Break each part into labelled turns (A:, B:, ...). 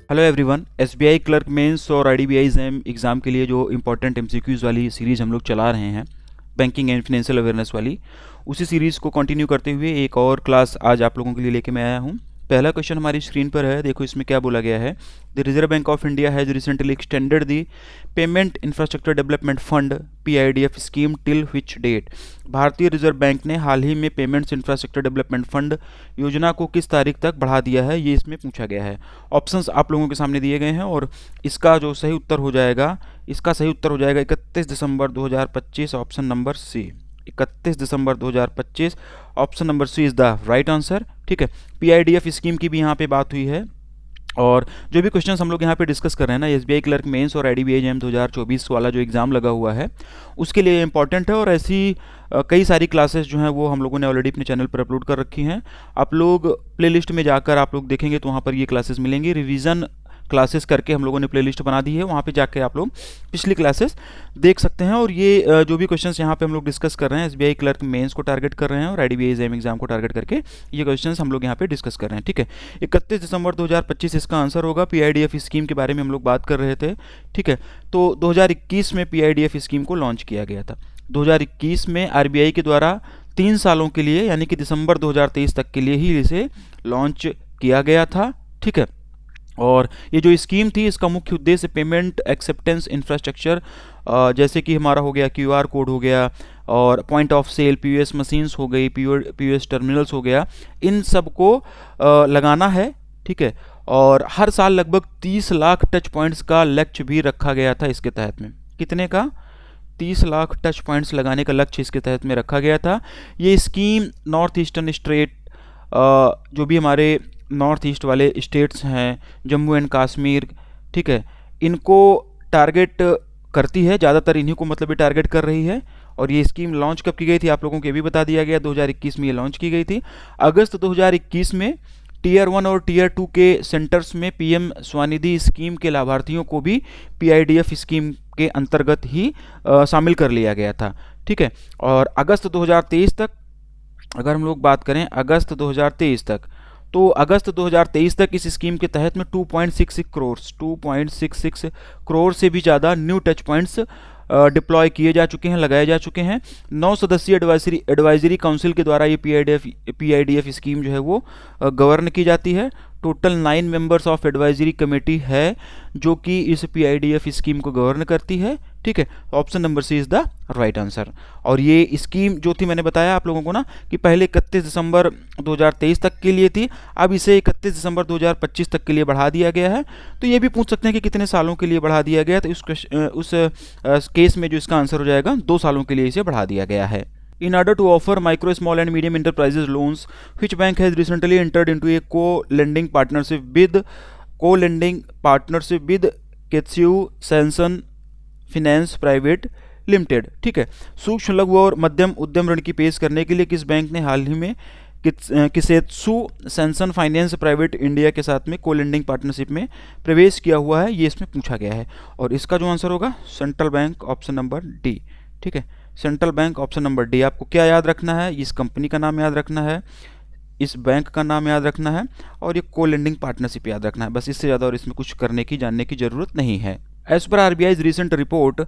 A: Hello everyone. SBI clerk mains और IDBI exam के लिए जो इंपॉर्टेंट एमसीक्यूज़ वाली सीरीज़ हम लोग चला रहे हैं, बैंकिंग एंड फाइनेंशियल अवेयरनेस वाली, उसी सीरीज़ को कंटिन्यू करते हुए एक और क्लास आज आप लोगों के लिए लेके मैं आया हूँ। पहला क्वेश्चन हमारी स्क्रीन पर है, देखो इसमें क्या बोला गया है। The reserve bank of India has recently extended the payment infrastructure development fund PIDF scheme till which date. भारतीय रिजर्व बैंक ने हाल ही में पेमेंट्स इंफ्रास्ट्रक्चर डेवलपमेंट फंड योजना को किस तारीख तक बढ़ा दिया है, ये इसमें पूछा गया है। ऑप्शंस आप लोगों के सामने दिए गए हैं और इसका जो सही उत्तर हो जाएगा, इसका सही उत्तर हो जाएगा 31 दिसंबर 2025, ऑप्शन नंबर सी। 31 दिसंबर 2025, option number C is the right answer. ठीक है, पीआईडीएफ स्कीम की भी यहाँ पे बात हुई है और जो भी क्वेश्चंस हम लोग यहाँ पे डिस्कस कर रहे हैं ना, एसबीआई क्लर्क मेंस और आईडीबीआई जैम 2024 वाला जो एग्ज़ाम लगा हुआ है उसके लिए इंपॉर्टेंट है। और ऐसी कई सारी क्लासेस जो हैं वो हम लोगों ने ऑलरेडी अपने चैनल पर अपलोड कर रखी हैं। आप लोग प्लेलिस्ट में जाकर आप लोग देखेंगे तो वहाँ पर ये क्लासेस मिलेंगी। रिवीजन क्लासेस करके हम लोगों ने प्लेलिस्ट बना दी है, वहाँ पे जाके आप लोग पिछली क्लासेस देख सकते हैं। और ये जो भी क्वेश्चंस यहाँ पे हम लोग डिस्कस कर रहे हैं, एसबीआई क्लर्क मेंस को टारगेट कर रहे हैं और आईडीबीआई जैम एग्जाम को टारगेट करके ये क्वेश्चंस हम लोग यहाँ पे डिस्कस कर रहे हैं। ठीक है, 31 दिसंबर 2025 इसका आंसर होगा। पीआईडीएफ स्कीम के बारे में हम लोग बात कर रहे थे। ठीक है, तो 2021 में पीआईडीएफ स्कीम को लॉन्च किया गया था। 2021 में आरबीआई के द्वारा 3 सालों के लिए यानी कि दिसंबर 2023 तक के लिए ही इसे लॉन्च किया गया था। ठीक है, और ये जो स्कीम थी इसका मुख्य उद्देश्य पेमेंट एक्सेप्टेंस इंफ्रास्ट्रक्चर, जैसे कि हमारा हो गया क्यूआर कोड हो गया और point of sale, POS machines हो गई, पीओएस टर्मिनल्स हो गया, इन सब को लगाना है। ठीक है, और हर साल लगभग 30 लाख टच पॉइंट्स का लक्ष्य भी रखा गया था इसके तहत में। कितने का? 30 लाख टच पॉइंट्स लगाने का लक्ष्य इसके तहत में रखा गया था। ये स्कीम नॉर्थ ईस्टर्न स्टेट, जो भी हमारे नॉर्थ ईस्ट वाले स्टेट्स हैं, जम्मू एंड कश्मीर, ठीक है, इनको टारगेट करती है, ज़्यादातर इन्हीं को मतलब ये टारगेट कर रही है। और ये स्कीम लॉन्च कब की गई थी आप लोगों को ये भी बता दिया गया, 2021 में ये लॉन्च की गई थी। अगस्त 2021 में टीयर 1 और टीयर 2 के सेंटर्स में पीएम स्वनिधि स्कीम के लाभार्थियों को भी पीआईडीएफ स्कीम के अंतर्गत ही शामिल कर लिया गया था। ठीक है, और अगस्त 2023 तक अगर हम लोग बात करें, अगस्त 2023 तक, तो अगस्त 2023 तक इस स्कीम के तहत में 2.66 करोड़ से भी ज़्यादा न्यू टच पॉइंट्स डिप्लॉय किए जा चुके हैं, लगाए जा चुके हैं। 9 सदस्यीय एडवाइजरी काउंसिल के द्वारा ये पीआईडीएफ स्कीम जो है वो गवर्न की जाती है। Total 9 members of advisory committee है जो कि इस पीआईडीएफ स्कीम को गवर्न करती है। ठीक है, option number C is the right answer. और ये स्कीम जो थी, मैंने बताया आप लोगों को ना कि पहले 31 दिसंबर 2023 तक के लिए थी, अब इसे 31 दिसंबर 2025 तक के लिए बढ़ा दिया गया है। तो ये भी पूछ सकते हैं कि कितने सालों के लिए बढ़ा दिया गया, तो उस केस में जो इसका आंसर हो जाएगा 2 सालों के लिए इसे बढ़ा दिया गया है। In order to offer micro, small and medium enterprises loans, which bank has recently entered into a co-lending partnership with Ketsui Sanson Finance Private Limited। ठीक है, सूक्ष्म लघु और मध्यम उद्यम ऋण की पेश करने के लिए किस बैंक ने हाल ही में किसेत्सु सैनसन फाइनेंस प्राइवेट इंडिया के साथ में को-लेंडिंग पार्टनरशिप में प्रवेश किया हुआ है, ये इसमें पूछा गया है। और इसका जो आंसर होगा central bank, option number D. ठीक है, central bank, option number D. आपको क्या याद रखना है? इस कंपनी का नाम याद रखना है, इस बैंक का नाम याद रखना है और ये को-लेंडिंग पार्टनरशिप याद रखना है, बस। इससे ज़्यादा और इसमें कुछ करने की, जानने की ज़रूरत नहीं है। As per RBI's recent report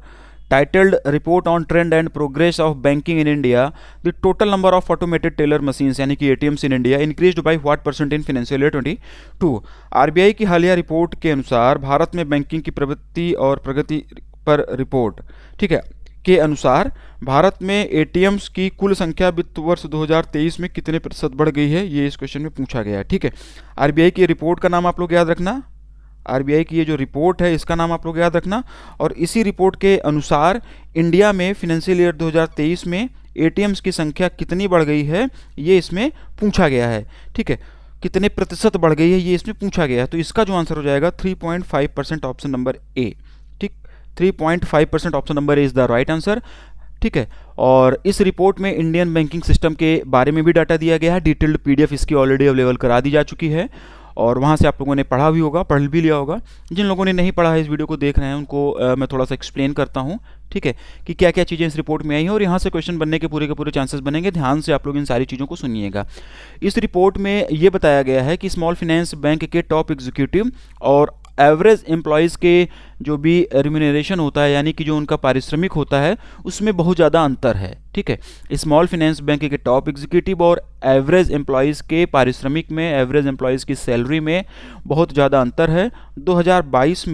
A: titled report on trend and progress of banking in India, the total number of automated teller machines यानी कि ATMs in India increased by what % in financial year 22। RBI की हालिया report के अनुसार भारत में banking की प्रवृत्ति और प्रगति पर रिपोर्ट, ठीक है, के अनुसार भारत में ATMs की कुल संख्या वित्त वर्ष 2023 में कितने % बढ़ गई है, ये इस क्वेश्चन में पूछा गया है। ठीक है, आरबीआई की रिपोर्ट का नाम आप लोग याद रखना, आरबीआई की ये जो रिपोर्ट है इसका नाम आप लोग याद रखना। और इसी रिपोर्ट के अनुसार इंडिया में फिनेंशियल ईयर 2023 में एटीएम्स की संख्या कितनी बढ़ गई है, ये इसमें पूछा गया है। ठीक है, कितने प्रतिशत बढ़ गई है ये इसमें पूछा गया है। तो इसका जो आंसर हो जाएगा 3.5%, ऑप्शन नंबर ए। ठीक, 3.5% option number A is the right answer. ठीक है, और इस रिपोर्ट में इंडियन बैंकिंग सिस्टम के बारे में भी डाटा दिया गया है। डिटेल्ड पीडीएफ इसकी ऑलरेडी अवेलेबल करा दी जा चुकी है और वहाँ से आप लोगों ने पढ़ा भी होगा, पढ़ भी लिया होगा। जिन लोगों ने नहीं पढ़ा है, इस वीडियो को देख रहे हैं, उनको मैं थोड़ा सा एक्सप्लेन करता हूँ। ठीक है, कि क्या क्या चीज़ें इस रिपोर्ट में आई हैं और यहाँ से क्वेश्चन बनने के पूरे चांसेस बनेंगे। ध्यान से आप लोग इन सारी चीज़ों को सुनिएगा। इस रिपोर्ट में ये बताया गया है कि स्मॉल फाइनेंस बैंक के टॉप एग्जीक्यूटिव और एवरेज एम्प्लॉयज़ के जो भी रिम्यूनरेशन होता है, यानी कि जो उनका पारिश्रमिक होता है, उसमें बहुत ज़्यादा अंतर है। ठीक है, स्मॉल फाइनेंस बैंक के टॉप एग्जीक्यूटिव और एवरेज एम्प्लॉयज़ के पारिश्रमिक में, एवरेज एम्प्लॉयज़ की सैलरी में बहुत ज़्यादा अंतर है। 2022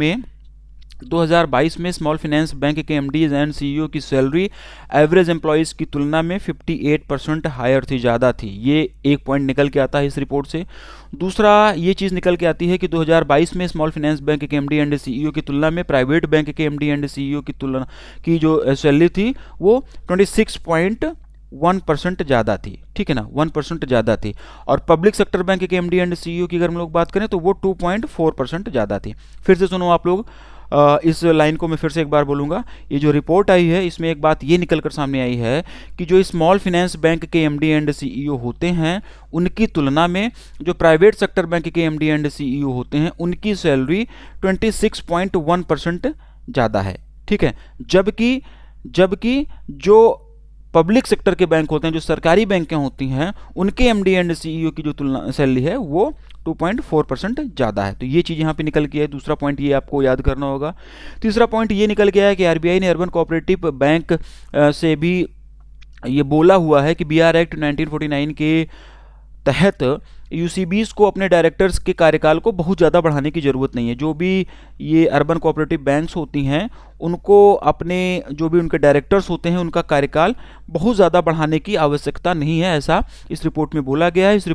A: में स्मॉल फाइनेंस बैंक के एमडीज एंड सीईओ की सैलरी एवरेज एम्प्लॉयज़ की तुलना में 58% हायर थी, ज़्यादा थी। ये एक पॉइंट निकल के आता है इस रिपोर्ट से। दूसरा ये चीज़ निकल के आती है कि 2022 में स्मॉल फाइनेंस बैंक के एमडी एंड सीईओ की तुलना में प्राइवेट बैंक के एमडी एंड सीईओ की तुलना की जो सैलरी थी वो 26.1% ज़्यादा थी। ठीक है ना, 1% ज़्यादा थी। और पब्लिक सेक्टर बैंक के एमडी एंड सीईओ की अगर हम लोग बात करें तो वो 2.4% ज़्यादा थी। फिर से सुनो आप लोग, इस लाइन को मैं फिर से एक बार बोलूँगा। ये जो रिपोर्ट आई है इसमें एक बात ये निकल कर सामने आई है कि जो स्मॉल फाइनेंस बैंक के एमडी एंड सीईओ होते हैं उनकी तुलना में जो प्राइवेट सेक्टर बैंक के एमडी एंड सीईओ होते हैं उनकी सैलरी 26.1% ज़्यादा है। ठीक है, जबकि जो पब्लिक सेक्टर के बैंक होते हैं, जो सरकारी बैंकें होती हैं, उनके एमडी एंड सीईओ की जो तुलना सैलरी है वो 2.4% ज़्यादा है। तो ये चीज़ यहाँ पे निकल के है। दूसरा पॉइंट ये आपको याद करना होगा। तीसरा पॉइंट ये निकल के है कि आरबीआई ने अर्बन कोऑपरेटिव बैंक से भी ये बोला हुआ है कि बीआर एक्ट 1949 के तहत यूसीबीज को अपने डायरेक्टर्स के कार्यकाल को बहुत ज़्यादा बढ़ाने की ज़रूरत नहीं है। जो भी ये अर्बन कोऑपरेटिव बैंक्स होती हैं उनको अपने जो भी उनके डायरेक्टर्स होते हैं उनका कार्यकाल बहुत ज़्यादा बढ़ाने की आवश्यकता नहीं है, ऐसा इस रिपोर्ट में बोला गया है। इस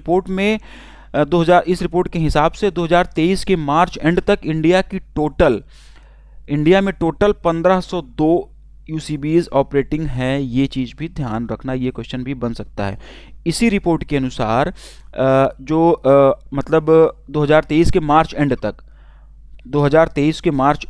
A: रिपोर्ट के हिसाब से 2023 के मार्च एंड तक इंडिया में टोटल 1502 यूसीबीज ऑपरेटिंग है। ये चीज़ भी ध्यान रखना, ये क्वेश्चन भी बन सकता है। इसी रिपोर्ट के अनुसार मतलब 2023 के मार्च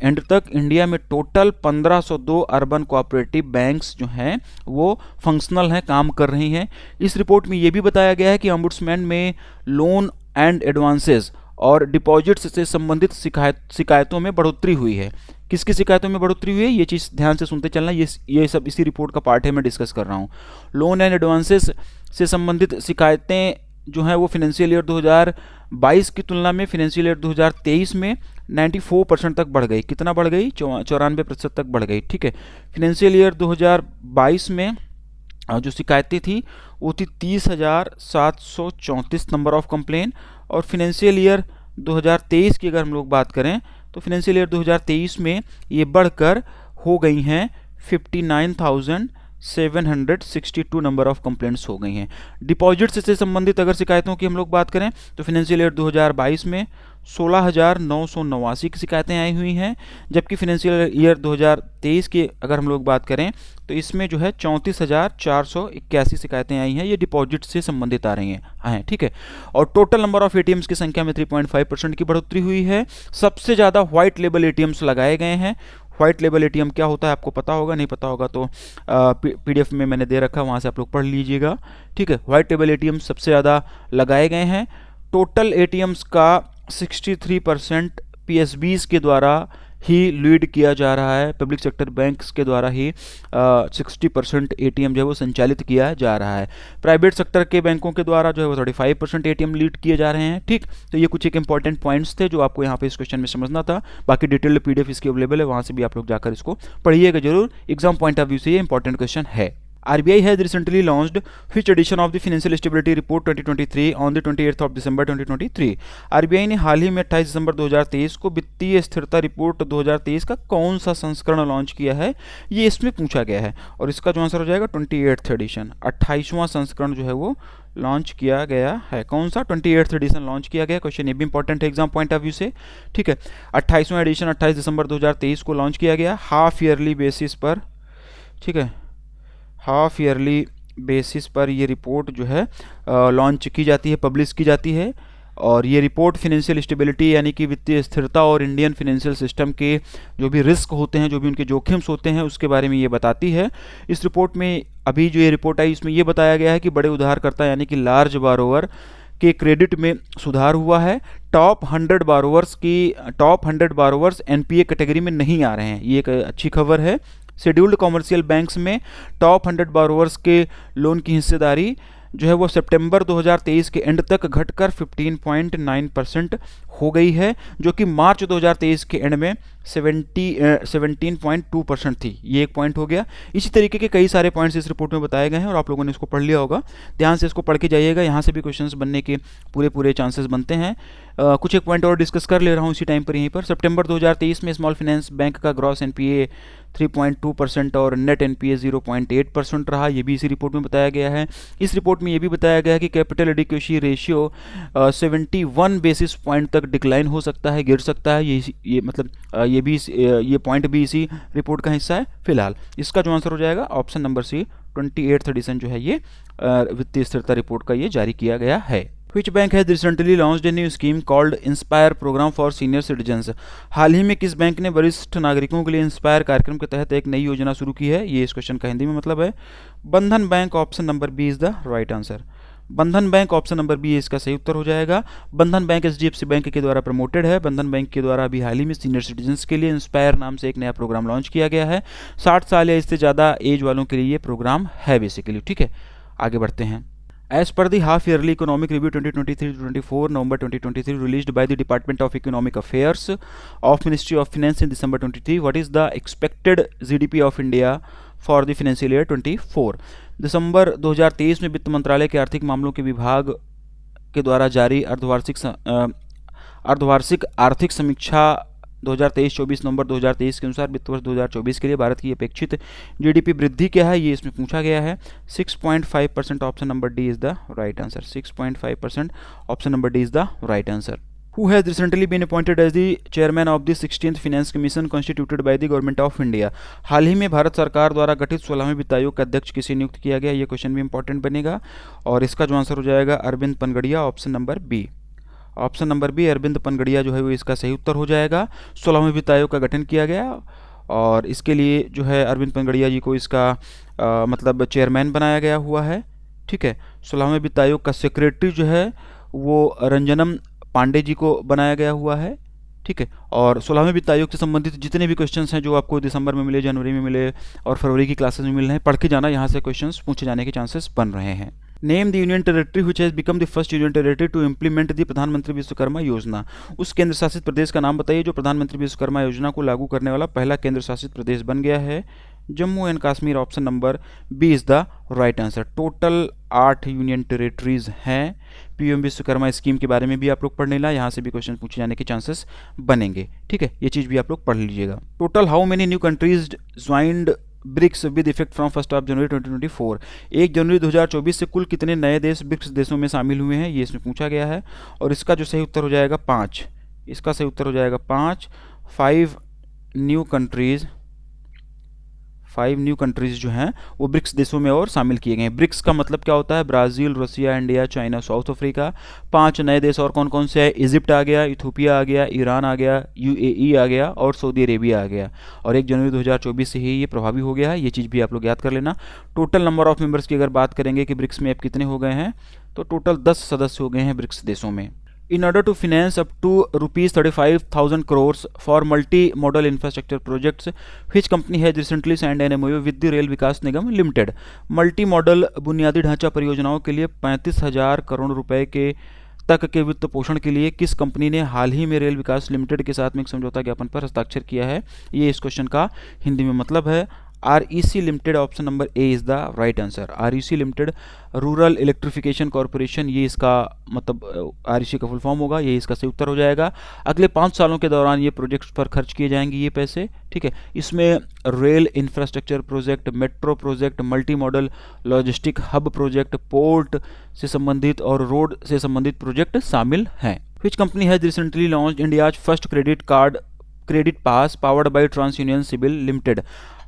A: एंड तक इंडिया में टोटल 1502 अर्बन कोऑपरेटिव बैंक्स जो हैं वो फंक्शनल हैं, काम कर रही हैं। इस रिपोर्ट में ये भी बताया गया है कि ओम्बुड्समैन में लोन एंड एडवांसेस और डिपॉजिट्स से संबंधित शिकायतों में बढ़ोतरी हुई है। किसकी शिकायतों में बढ़ोतरी हुई है, ये चीज़ ध्यान से सुनते चलना। ये सब इसी रिपोर्ट का पार्ट है, मैं डिस्कस कर रहा हूँ। लोन एंड एडवांसेस से संबंधित शिकायतें जो हैं वो फिनेंशियल ईयर 2022 की तुलना में फिनेंशियल ईयर 2023 में 94% तक बढ़ गई। कितना बढ़ गई? 94% तक बढ़ गई। ठीक है, फिनेंशियल ईयर 2022 में जो शिकायतें थी वो थी 30,734 नंबर ऑफ कंप्लेन। और फिनेंशियल ईयर 2023 की अगर हम लोग बात करें तो फिनेंशियल ईयर 2023 में ये बढ़कर हो गई हैं 59,762 नंबर ऑफ कंप्लेंट्स हो गई हैं। डिपॉजिट्स से संबंधित अगर शिकायतों की हम लोग बात करें तो फिनेंशियल ईयर 2022 में 16,989 की शिकायतें आई हुई हैं, जबकि फिनेंशियल ईयर 2023 की अगर हम लोग बात करें तो इसमें जो है 34,481 शिकायतें आई हैं। ये डिपॉजिट से संबंधित आ रही हैं। ठीक है, और टोटल नंबर ऑफ एटीएम्स की संख्या में 3.5% की बढ़ोतरी हुई है। सबसे ज़्यादा व्हाइट लेबल एटीएम्स लगाए गए हैं। व्हाइट लेबल एटीएम क्या होता है आपको पता होगा, नहीं पता होगा तो पीडीएफ में मैंने दे रखा, वहाँ से आप लोग पढ़ लीजिएगा। ठीक है, व्हाइट लेबल एटीएम सबसे ज़्यादा लगाए गए हैं। टोटल एटीएम्स का 63% पीएसबीज के द्वारा ही लीड किया जा रहा है। पब्लिक सेक्टर बैंक्स के द्वारा ही 60% एटीएम जो है वो संचालित किया जा रहा है। प्राइवेट सेक्टर के बैंकों के द्वारा जो है वो 35% एटीएम लीड किए जा रहे हैं। ठीक, तो ये कुछ एक इंपॉर्टेंट पॉइंट्स थे जो आपको यहाँ पे इस क्वेश्चन में समझना था। बाकी डिटेल्ड पीडीएफ इसकी अवेलेबल है, वहाँ से भी आप लोग जाकर इसको पढ़िएगा जरूर। एग्जाम पॉइंट ऑफ व्यू से ये इंपॉर्टेंट क्वेश्चन है। RBI has recently launched which edition of the Financial Stability Report 2023 on the 28th of December 2023? RBI ने हाल ही में 28 दिसंबर 2023 को वित्तीय स्थिरता रिपोर्ट 2023 का कौन सा संस्करण लॉन्च किया है, ये इसमें पूछा गया है। और इसका जो आंसर हो जाएगा 28th एडिशन, 28वां संस्करण जो है वो लॉन्च किया गया है। कौन सा? 28th एडिशन लॉन्च किया गया। क्वेश्चन ये भी इंपॉर्टेंट है एग्जाम पॉइंट ऑफ व्यू से। ठीक है, 28वां एडिशन 28 दिसंबर 2023 को लॉन्च किया गया हाफ ईयरली बेसिस पर। ठीक है, हाफ ईयरली बेसिस पर ये रिपोर्ट जो है लॉन्च की जाती है, पब्लिश की जाती है। और ये रिपोर्ट फिनेंशियल स्टेबिलिटी यानी कि वित्तीय स्थिरता और इंडियन फिनेंशियल सिस्टम के जो भी रिस्क होते हैं, जो भी उनके जोखिम्स होते हैं, उसके बारे में ये बताती है। इस रिपोर्ट में अभी जो ये रिपोर्ट आई इसमें ये बताया गया है कि बड़े उधारकर्ता यानी कि लार्ज बारोवर के क्रेडिट में सुधार हुआ है। टॉप 100 बारोवर्स एनपीए कैटेगरी में नहीं आ रहे हैं, ये एक अच्छी खबर है। शेड्यूल्ड कॉमर्शियल बैंक्स में टॉप 100 बारोवर्स के लोन की हिस्सेदारी जो है वो सितंबर 2023 के एंड तक घटकर 15.9% हो गई है, जो कि मार्च 2023 के एंड में 17.2% थी। ये एक पॉइंट हो गया। इसी तरीके के कई सारे पॉइंट्स इस रिपोर्ट में बताए गए हैं और आप लोगों ने इसको पढ़ लिया होगा। ध्यान से इसको पढ़ के जाइएगा, यहाँ से भी क्वेश्चंस बनने के पूरे चांसेस बनते हैं। कुछ एक पॉइंट और डिस्कस कर ले रहा हूँ इसी टाइम पर। यहीं पर सितंबर 2023 में स्मॉल फाइनेंस बैंक का ग्रॉस एनपीए 3.2% और नेट एनपीए 0.8% रहा। ये भी इसी रिपोर्ट में बताया गया है। इस रिपोर्ट में ये भी बताया गया है कि capital adequacy ratio 71 basis point तक डिक्लाइन हो सकता है, गिर सकता है। ये मतलब ये पॉइंट भी इसी रिपोर्ट का हिस्सा है। फिलहाल इसका जो आंसर हो जाएगा ऑप्शन नंबर सी, 28th एडिशन जो है ये वित्तीय स्थिरता रिपोर्ट का ये जारी किया गया है। Which bank has recently launched a new scheme called Inspire Program for Senior Citizens? हाल ही में किस बैंक ने वरिष्ठ नागरिकों के लिए इंस्पायर कार्यक्रम के तहत एक नई योजना शुरू की है? ये इस क्वेश्चन का हिंदी में मतलब है Bandhan bank. Option number B is the right answer. Bandhan bank option number B इसका सही उत्तर हो जाएगा। बंधन बैंक एचडीएफसी बैंक के द्वारा प्रमोटेड है। बंधन बैंक के द्वारा अभी हाल ही में सीनियर सिटीजन्स के लिए इंस्पायर नाम से एक नया प्रोग्राम लॉन्च किया गया है। 60 साल या इससे ज़्यादा एज वालों के लिए ये प्रोग्राम है बेसिकली। ठीक है, आगे बढ़ते हैं। As per the half-yearly economic review 2023-24 November 2023 released by the Department of Economic Affairs of Ministry of Finance in December 23, what is the expected GDP of India for the financial year 24? दिसंबर 2023 में वित्त मंत्रालय के आर्थिक मामलों के विभाग के द्वारा जारी अर्धवार्षिक आर्थिक समीक्षा 2023-24 नवंबर 2023 के अनुसार वित्त वर्ष 2024 के लिए भारत की अपेक्षित जीडीपी वृद्धि क्या है, ये इसमें पूछा गया है। 6.5%। Option number D is the right answer. 6.5%। Option number D is the right answer. Who has recently been appointed as the chairman of the 16th Finance Commission constituted by the Government of India? हाल ही में भारत सरकार द्वारा गठित 16वें वित्त आयोग का अध्यक्ष किसे नियुक्त किया गया? ये क्वेश्चन भी इंपॉर्टेंट बनेगा और इसका जो आंसर हो जाएगा Arvind Panagariya. Option number B. Option number B Arvind Panagariya जो है वो इसका सही उत्तर हो जाएगा। 16वें वित्त आयोग का गठन किया गया और इसके लिए जो है अरविंद पनगड़िया जी को इसका मतलब चेयरमैन बनाया गया हुआ है। ठीक है, 16वें वित्त आयोग का सेक्रेटरी जो है वो रंजनम पांडे जी को बनाया गया हुआ है। ठीक है, और 16वें वित्त आयोग से संबंधित जितने भी क्वेश्चंस हैं जो आपको दिसंबर में मिले, जनवरी में मिले और फरवरी की क्लासेस में मिल रहे हैं, पढ़ के जाना, यहाँ से क्वेश्चंस पूछे जाने के चांसेस बन रहे हैं। Name the union territory which has become the first union territory to implement the Pradhan Mantri Vishwakarma योजना। उस केंद्र शासित प्रदेश का नाम बताइए जो प्रधानमंत्री विश्वकर्मा योजना को लागू करने वाला पहला केंद्र शासित प्रदेश बन गया है। Jammu and Kashmir. Option number B is the right answer. Total 8 union territories हैं। पीएम विश्वकर्मा स्कीम के बारे में भी आप लोग पढ़ लेना, यहाँ से भी क्वेश्चन पूछे जाने के चांसेस बनेंगे। ठीक है, ये चीज़ भी आप लोग पढ़ लीजिएगा। Total how many new countries joined BRICS with effect from 1 जनवरी 2024? 1 जनवरी 2024 से कुल कितने नए देश ब्रिक्स देशों में शामिल हुए हैं, ये इसमें पूछा गया है और इसका जो सही उत्तर हो जाएगा 5। इसका सही उत्तर हो जाएगा 5। 5 न्यू कंट्रीज जो हैं वो ब्रिक्स देशों में और शामिल किए गए हैं। ब्रिक्स का मतलब क्या होता है? ब्राज़ील, रसिया, इंडिया, चाइना, साउथ अफ्रीका। 5 नए देश और कौन कौन से हैं? इजिप्ट आ गया, इथोपिया आ गया, ईरान आ गया, यूएई आ गया और सऊदी अरेबिया आ गया और 1 जनवरी 2024 से ही ये प्रभावी हो गया है। ये चीज़ भी आप लोग याद कर लेना। टोटल नंबर ऑफ मेंबर्स की अगर बात करेंगे कि ब्रिक्स में अब कितने हो गए हैं, तो टोटल 10 सदस्य हो गए हैं ब्रिक्स देशों में। In order to finance up to rupees 35,000 crores for multi-modal infrastructure projects, which company has recently signed an MOU with the Rail Vikas Nigam limited? Multi modal बुनियादी ढांचा परियोजनाओं के लिए 35,000 करोड़ रुपए के तक के वित्त पोषण के लिए किस कंपनी ने हाल ही में रेल विकास लिमिटेड के साथ में एक समझौता ज्ञापन पर हस्ताक्षर किया है? ये इस क्वेश्चन का हिंदी में मतलब है REC limited. Option number A is the right answer. REC limited rural electrification corporation, ये इसका मतलब REC का फुल फॉर्म होगा, ये इसका सही उत्तर हो जाएगा। अगले 5 सालों के दौरान ये प्रोजेक्ट्स पर खर्च किए जाएंगे ये पैसे। ठीक है, इसमें rail infrastructure project, metro project, multi modal logistic hub project, port से संबंधित और रोड से संबंधित प्रोजेक्ट शामिल हैं। Which company has recently launched India's first credit pass powered by TransUnion CIBIL limited?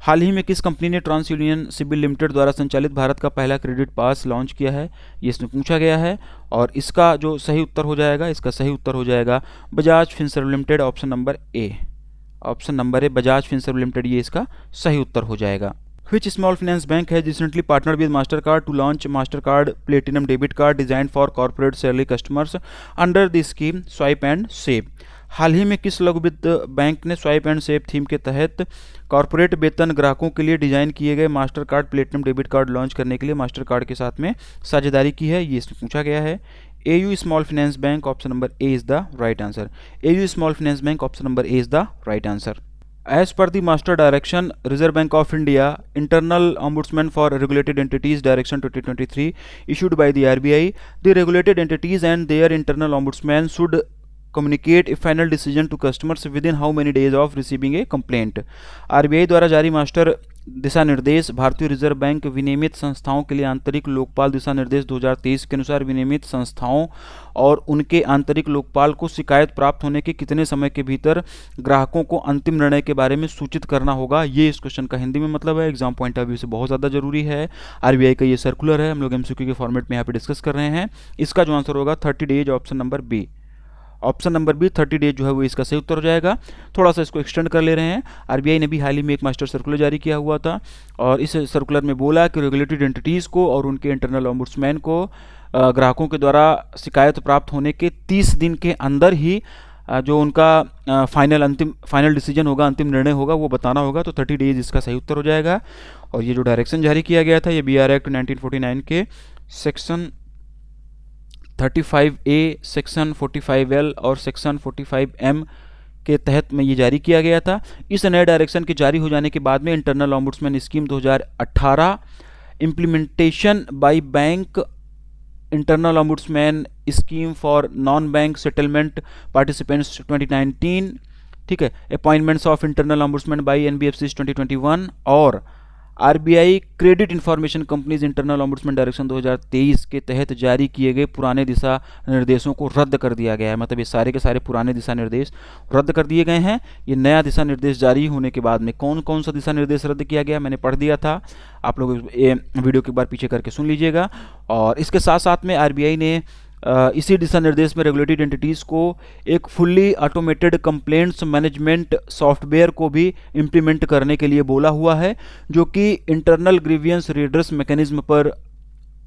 A: हाल ही में किस कंपनी ने ट्रांस यूनियन सिविल लिमिटेड द्वारा संचालित भारत का पहला क्रेडिट पास लॉन्च किया है, ये इसमें पूछा गया है और इसका जो सही उत्तर हो जाएगा, इसका सही उत्तर हो जाएगा Bajaj Finserv limited. Option number A. Option number A Bajaj Finserv limited, ये इसका सही उत्तर हो जाएगा। Which small finance bank has recently partnered with Mastercard to launch Mastercard Platinum Debit Card designed for corporate salary customers under the scheme Swipe and Save? हाल ही में किस लघु वित्त बैंक ने स्वाइप एंड सेव थीम के तहत corporate वेतन ग्राहकों के लिए डिजाइन किए गए master card platinum debit card launch करने के लिए मास्टर कार्ड के साथ में साझेदारी की है, ये इसमें पूछा गया है। AU Small Finance Bank, option number A is the right answer. AU Small Finance Bank, option number A is the right answer. As per the Master Direction, Reserve Bank of India, Internal Ombudsman for Regulated Entities Direction 2023 issued by the RBI, the regulated entities and their internal ombudsman should communicate a final decision to customers within how many days of receiving a complaint. RBI द्वारा जारी master दिशा निर्देश भारतीय reserve bank विनियमित संस्थाओं के लिए आंतरिक लोकपाल दिशा निर्देश 2023 के अनुसार विनियमित संस्थाओं और उनके आंतरिक लोकपाल को शिकायत प्राप्त होने के कितने समय के भीतर ग्राहकों को अंतिम निर्णय के बारे में सूचित करना होगा। ये इस क्वेश्चन का हिंदी में मतलब है, एग्जाम पॉइंट ऑफ व्यू से बहुत ज़्यादा जरूरी है। आरबीआई का ये सर्कुलर है, हम लोग एमसीक्यू के फॉर्मेट में यहाँ पे डिस्कस कर रहे हैं। इसका जो आंसर होगा 30 days, option number B. Option number B 30 days जो है वो इसका सही उत्तर हो जाएगा। थोड़ा सा इसको एक्सटेंड कर ले रहे हैं। आरबीआई ने भी हाल ही में एक मास्टर सर्कुलर जारी किया हुआ था और इस सर्कुलर में बोला कि रेगुलेटेड एंटिटीज़ को और उनके इंटरनल ओम्बुड्समैन को ग्राहकों के द्वारा शिकायत प्राप्त होने के 30 दिन के अंदर ही जो उनका फाइनल डिसीजन होगा, अंतिम निर्णय होगा, वो बताना होगा। तो 30 डेज इसका सही उत्तर हो जाएगा। और ये जो डायरेक्शन जारी किया गया था, ये BR एक्ट 1949 के सेक्शन 35A, सेक्शन 45L और सेक्शन 45M के तहत में ये जारी किया गया था। इस नए डायरेक्शन के जारी हो जाने के बाद में internal ombudsman scheme 2018, implementation by bank internal ombudsman scheme for non bank settlement participants 2019, ठीक है, appointments of internal ombudsman by NBFCs 2021 और RBI credit information companies internal ombudsman direction 2023 के तहत जारी किए गए पुराने दिशा निर्देशों को रद्द कर दिया गया है। मतलब ये सारे के सारे पुराने दिशा निर्देश रद्द कर दिए गए हैं। ये नया दिशा निर्देश जारी होने के बाद में कौन कौन सा दिशा निर्देश रद्द किया गया मैंने पढ़ दिया था, आप लोग ये वीडियो के बाद पीछे करके सुन लीजिएगा। और इसके साथ साथ में आरबीआई ने इसी दिशा निर्देश में रेगुलेटेड एंटिटीज़ को एक fully automated complaints management software को भी इम्प्लीमेंट करने के लिए बोला हुआ है, जो कि इंटरनल ग्रीवियंस रिड्रेस मैकेनिज्म पर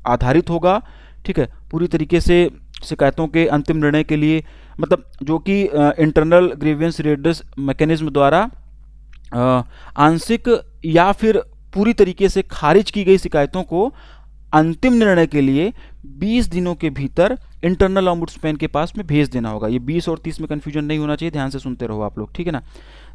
A: आधारित होगा। ठीक है, पूरी तरीके से शिकायतों के अंतिम निर्णय के लिए, मतलब जो कि इंटरनल ग्रीवियंस रिड्रेस मैकेनिज्म द्वारा आंशिक या फिर पूरी तरीके से खारिज की गई शिकायतों को अंतिम निर्णय के लिए 20 दिनों के भीतर इंटरनल ओम्बुड्समैन के पास में भेज देना होगा। ये 20 और 30 में कन्फ्यूजन नहीं होना चाहिए, ध्यान से सुनते रहो आप लोग, ठीक है ना,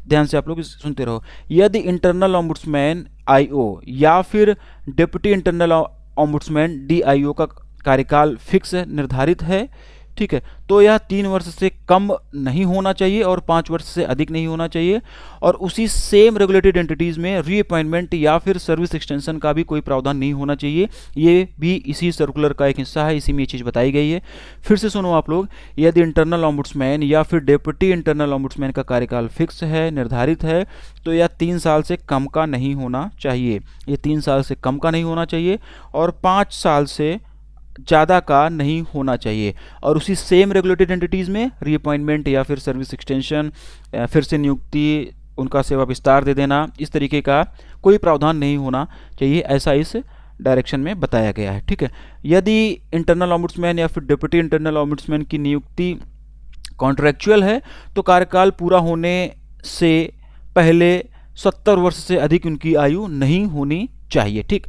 A: ध्यान से आप लोग सुनते रहो। यदि इंटरनल ओम्बुड्समैन IO या फिर डिप्टी इंटरनल ओम्बुड्समैन DIO का कार्यकाल फिक्स है, निर्धारित है, ठीक है, तो यह 3 वर्ष से कम नहीं होना चाहिए और 5 वर्ष से अधिक नहीं होना चाहिए। और उसी सेम रेगुलेटेड एंटिटीज़ में रीअपॉइंटमेंट या फिर सर्विस एक्सटेंशन का भी कोई प्रावधान नहीं होना चाहिए। ये भी इसी सर्कुलर का एक हिस्सा है, इसी में ये चीज़ बताई गई है। फिर से सुनो आप लोग, यदि इंटरनल ओम्बुड्समैन या फिर डेप्यूटी इंटरनल ओम्बुड्समैन का कार्यकाल फिक्स है, निर्धारित है, तो यह 3 साल से कम का नहीं होना चाहिए। ये 3 साल से कम का नहीं होना चाहिए और 5 साल से ज़्यादा का नहीं होना चाहिए। और उसी सेम रेगुलेटेड एंटिटीज़ में रीअपॉइंटमेंट या फिर सर्विस एक्सटेंशन, फिर से नियुक्ति, उनका सेवा विस्तार दे देना, इस तरीके का कोई प्रावधान नहीं होना चाहिए, ऐसा इस डायरेक्शन में बताया गया है। ठीक है, यदि इंटरनल ओम्बुड्समैन या फिर डिप्टी इंटरनल ओम्बुड्समैन की नियुक्ति कॉन्ट्रैक्चुअल है तो कार्यकाल पूरा होने से पहले 70 वर्ष से अधिक उनकी आयु नहीं होनी चाहिए। ठीक,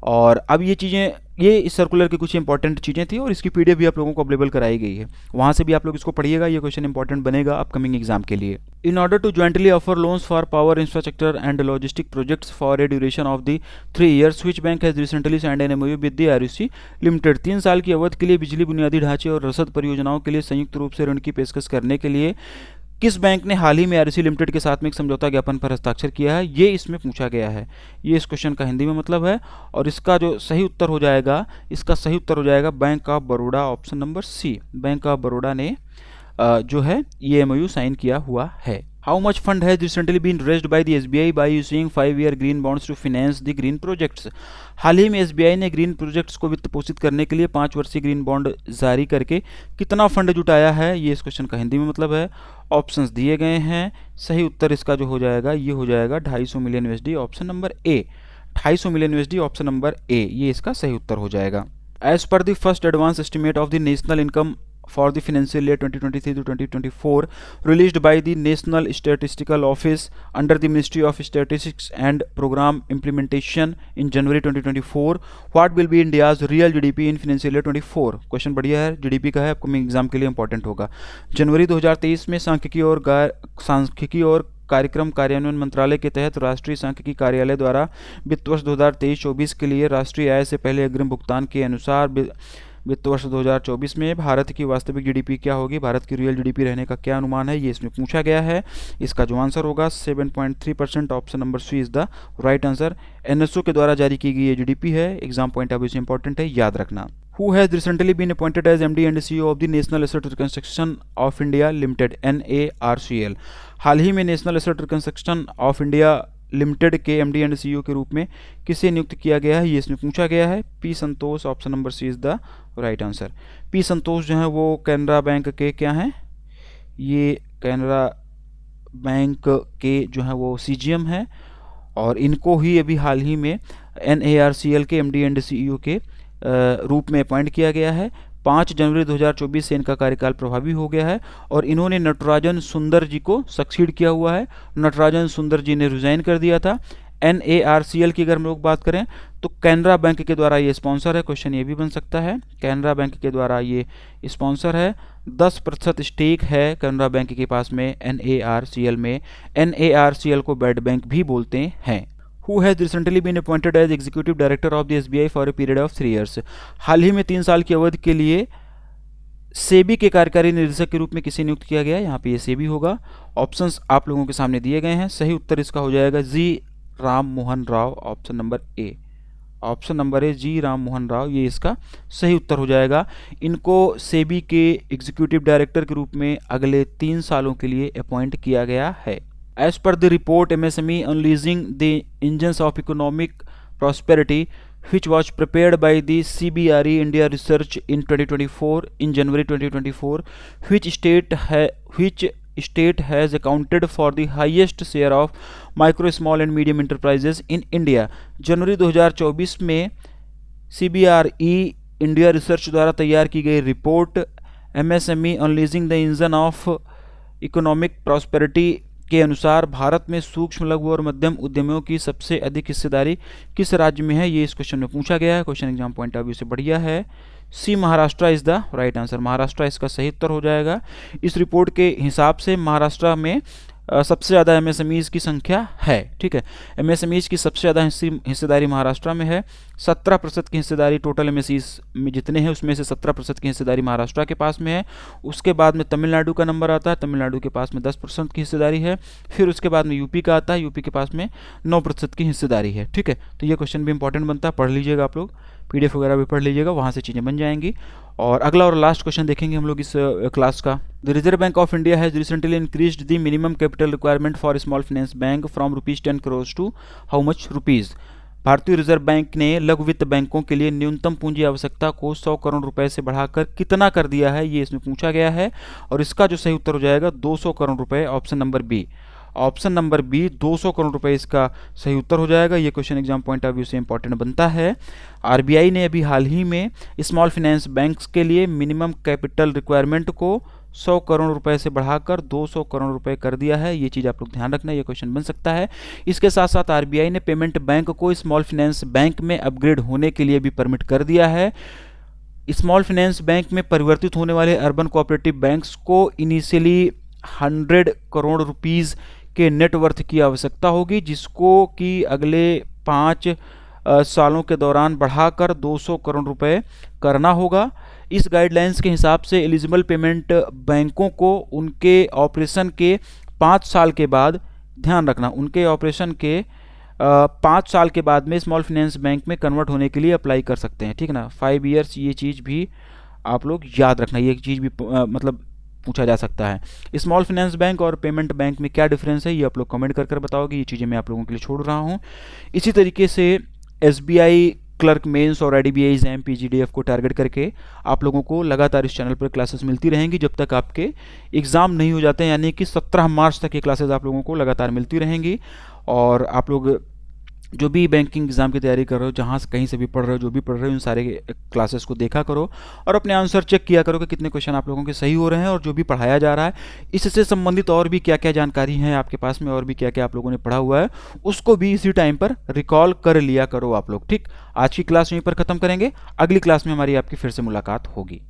A: और अब ये चीज़ें, ये इस सर्कुलर की कुछ इंपॉर्टेंट चीज़ें थी और इसकी PDF भी आप लोगों को अवेलेबल कराई गई है, वहाँ से भी आप लोग इसको पढ़िएगा। ये क्वेश्चन इंपॉर्टेंट बनेगा अपकमिंग एग्जाम के लिए। In order to jointly offer loans for power infrastructure and logistic projects for a duration of the 3 years, which bank has recently signed an MOU with the RUC limited. 3 साल की अवधि के लिए बिजली बुनियादी ढांचे और रसद परियोजनाओं के लिए संयुक्त रूप से ऋण की पेशकश करने के लिए किस बैंक ने हाल ही में RUC लिमिटेड के साथ में एक समझौता ज्ञापन पर हस्ताक्षर किया है, ये इसमें पूछा गया है। ये इस क्वेश्चन का हिंदी में मतलब है और इसका जो सही उत्तर हो जाएगा, इसका सही उत्तर हो जाएगा bank of Baroda, option number C. Bank of Baroda ने जो है ये MOU साइन किया हुआ है। How much fund has recently been raised by the SBI by using 5-year green bonds to finance the green projects. हाल ही में SBI ने ग्रीन प्रोजेक्ट्स को वित्त पोषित करने के लिए 5 वर्षीय ग्रीन बॉन्ड जारी करके कितना फंड जुटाया है, ये इस क्वेश्चन का हिंदी में मतलब है। ऑप्शंस दिए गए हैं, सही उत्तर इसका जो हो जाएगा ये हो जाएगा 250 million USD, option number A. 250 million USD, option number A, ये इसका सही उत्तर हो जाएगा। As per the first advance estimate of the national income for the financial year 2023 to 2024 released by the National Statistical Office under the Ministry of Statistics and Program Implementation in January 2024. What will be India's real GDP in financial year 24? Question बढ़िया है, GDP का है, upcoming exam के लिए important होगा। जनवरी 2023 में सांख्यिकी और कार्यक्रम कार्यान्वयन मंत्रालय के तहत राष्ट्रीय सांख्यिकी कार्यालय द्वारा वित्त वर्ष 2023-24 के लिए राष्ट्रीय आय से पहले अग्रिम भुगतान के अनुसार वित्त वर्ष 2024 में भारत की वास्तविक जीडीपी क्या होगी, भारत की रियल जीडीपी रहने का क्या अनुमान है, ये इसमें पूछा गया है। इसका जो आंसर होगा 7.3%, option number C is the right answer. NSO के द्वारा जारी की गई ये जीडीपी है, एग्जाम पॉइंट ऑफ व्यू से इंपॉर्टेंट है, याद रखना। Who has recently been appointed as MD and CEO of the National Asset Reconstruction of India Limited (NARCL)? हाल ही में national asset reconstruction of India limited के एमडी एंड सीईओ के रूप में किसे नियुक्त किया गया है, ये इसमें पूछा गया है। P Santosh, option number C is the right answer. P Santosh जो है वो कैनरा बैंक के क्या हैं, ये कैनरा बैंक के जो है वो सीजीएम है और इनको ही अभी हाल ही में NARCL के एमडी एंड सीईओ के रूप में अपॉइंट किया गया है। 5 जनवरी 2024 से इनका कार्यकाल प्रभावी हो गया है और इन्होंने नटराजन सुंदर जी को सक्सीड किया हुआ है। नटराजन सुंदर जी ने रिजाइन कर दिया था। NARCL की अगर हम लोग बात करें तो कैनरा बैंक के द्वारा ये स्पॉन्सर है, क्वेश्चन ये भी बन सकता है, कैनरा बैंक के द्वारा ये स्पॉन्सर है। 10% स्टेक है कैनरा बैंक के पास में NARCL में। NARCL को बेड बैंक भी बोलते हैं। Who has recently been appointed as Executive Director of the SBI for a period of 3 years? हाल ही में 3 साल की अवधि के लिए सेबी के कार्यकारी निदेशक के रूप में किसे नियुक्त किया गया है, यहाँ पे ये सेबी होगा। ऑप्शंस आप लोगों के सामने दिए गए हैं, सही उत्तर इसका हो जाएगा G Ram Mohan Rao, option number A. Option number A G Ram Mohan Rao, ये इसका सही उत्तर हो जाएगा। इनको सेबी के एग्जीक्यूटिव डायरेक्टर के रूप में अगले 3 सालों के लिए अपॉइंट किया गया है। As per the report MSME Unleashing the Engines of Economic Prosperity, which was prepared by the CBRE India Research in 2024, in January 2024, which state has accounted for the highest share of micro, small and medium enterprises in India? जनवरी 2024 में CBRE India research द्वारा तैयार की गई report MSME Unleashing the Engine of Economic Prosperity के अनुसार भारत में सूक्ष्म लघु और मध्यम उद्यमियों की सबसे अधिक हिस्सेदारी किस राज्य में है, ये इस क्वेश्चन में पूछा गया है। Question exam point of view से बढ़िया है। C Maharashtra is the right answer, Maharashtra इसका सही उत्तर हो जाएगा। इस रिपोर्ट के हिसाब से महाराष्ट्र में सबसे ज़्यादा एमएसएमईज़ की संख्या है, ठीक है। एमएसएमईज़ की सबसे ज़्यादा हिस्सेदारी महाराष्ट्र में है। 17% की हिस्सेदारी टोटल एमएसईज़ में जितने हैं उसमें से 17% की हिस्सेदारी महाराष्ट्र के पास में है। उसके बाद में तमिलनाडु का नंबर आता है, तमिलनाडु के पास में 10% की हिस्सेदारी है। फिर उसके बाद में यूपी का आता है, यूपी के पास में 9% की हिस्सेदारी है, ठीक है। तो ये क्वेश्चन भी इंपॉर्टेंट बनता है, पढ़ लीजिएगा आप लोग, PDF वगैरह भी पढ़ लीजिएगा, वहाँ से चीज़ें बन जाएंगी। और अगला और लास्ट क्वेश्चन देखेंगे हम लोग इस क्लास का। The reserve bank of India has recently increased the minimum capital requirement for small finance bank from ₹10 crore to how much rupees? भारतीय रिजर्व बैंक ने लघु वित्त बैंकों के लिए न्यूनतम पूंजी आवश्यकता को 100 करोड़ रुपए से बढ़ाकर कितना कर दिया है, ये इसमें पूछा गया है। और इसका जो सही उत्तर हो जाएगा 200 करोड़ रुपए, option number B. Option number B 200 crore रुपए इसका सही उत्तर हो जाएगा। ये question exam point of view से इंपॉर्टेंट बनता है। आरबीआई ने अभी हाल ही में स्मॉल फाइनेंस बैंक्स के लिए मिनिमम कैपिटल रिक्वायरमेंट को 100 करोड़ रुपए से बढ़ाकर 200 करोड़ रुपए कर दिया है। ये चीज़ आप लोग ध्यान रखना, ये क्वेश्चन बन सकता है। इसके साथ साथ आरबीआई ने पेमेंट बैंक को स्मॉल फाइनेंस बैंक में अपग्रेड होने के लिए भी परमिट कर दिया है। स्मॉल फाइनेंस बैंक में परिवर्तित होने वाले अर्बन कोऑपरेटिव बैंक्स को इनिशियली 100 करोड़ रुपीज़ के नेटवर्थ की आवश्यकता होगी, जिसको कि अगले 5 सालों के दौरान बढ़ाकर 200 करोड़ रुपए करना होगा। इस गाइडलाइंस के हिसाब से एलिजिबल पेमेंट बैंकों को उनके ऑपरेशन के 5 साल के बाद, ध्यान रखना, उनके ऑपरेशन के 5 साल के बाद में स्मॉल फाइनेंस बैंक में कन्वर्ट होने के लिए अप्लाई कर सकते हैं, ठीक है ना। 5 ईयर्स, ये चीज़ भी आप लोग याद रखना, ये चीज़ भी मतलब पूछा जा सकता है। स्मॉल फाइनेंस बैंक और पेमेंट बैंक में क्या डिफरेंस है, ये आप लोग कमेंट कर बताओगे। ये चीज़ें मैं आप लोगों के लिए छोड़ रहा हूँ। इसी तरीके से एसबीआई क्लर्क मेंस और आईडीबीआई एग्जाम पीजीडीएफ को टारगेट करके आप लोगों को लगातार इस चैनल पर क्लासेस मिलती रहेंगी जब तक आपके एग्ज़ाम नहीं हो जाते हैं, यानी कि 17 मार्च तक ये क्लासेस आप लोगों को लगातार मिलती रहेंगी। और आप लोग जो भी बैंकिंग एग्ज़ाम की तैयारी कर रहे हो, जहाँ से कहीं से भी पढ़ रहे हो, जो भी पढ़ रहे हो, उन सारे क्लासेस को देखा करो और अपने आंसर चेक किया करो कि कितने क्वेश्चन आप लोगों के सही हो रहे हैं और जो भी पढ़ाया जा रहा है इससे संबंधित और भी क्या क्या जानकारी है आपके पास में और भी क्या क्या आप लोगों ने पढ़ा हुआ है उसको भी इसी टाइम पर रिकॉल कर लिया करो आप लोग। ठीक, आज की क्लास यहीं पर ख़त्म करेंगे, अगली क्लास में हमारी आपकी फिर से मुलाकात होगी।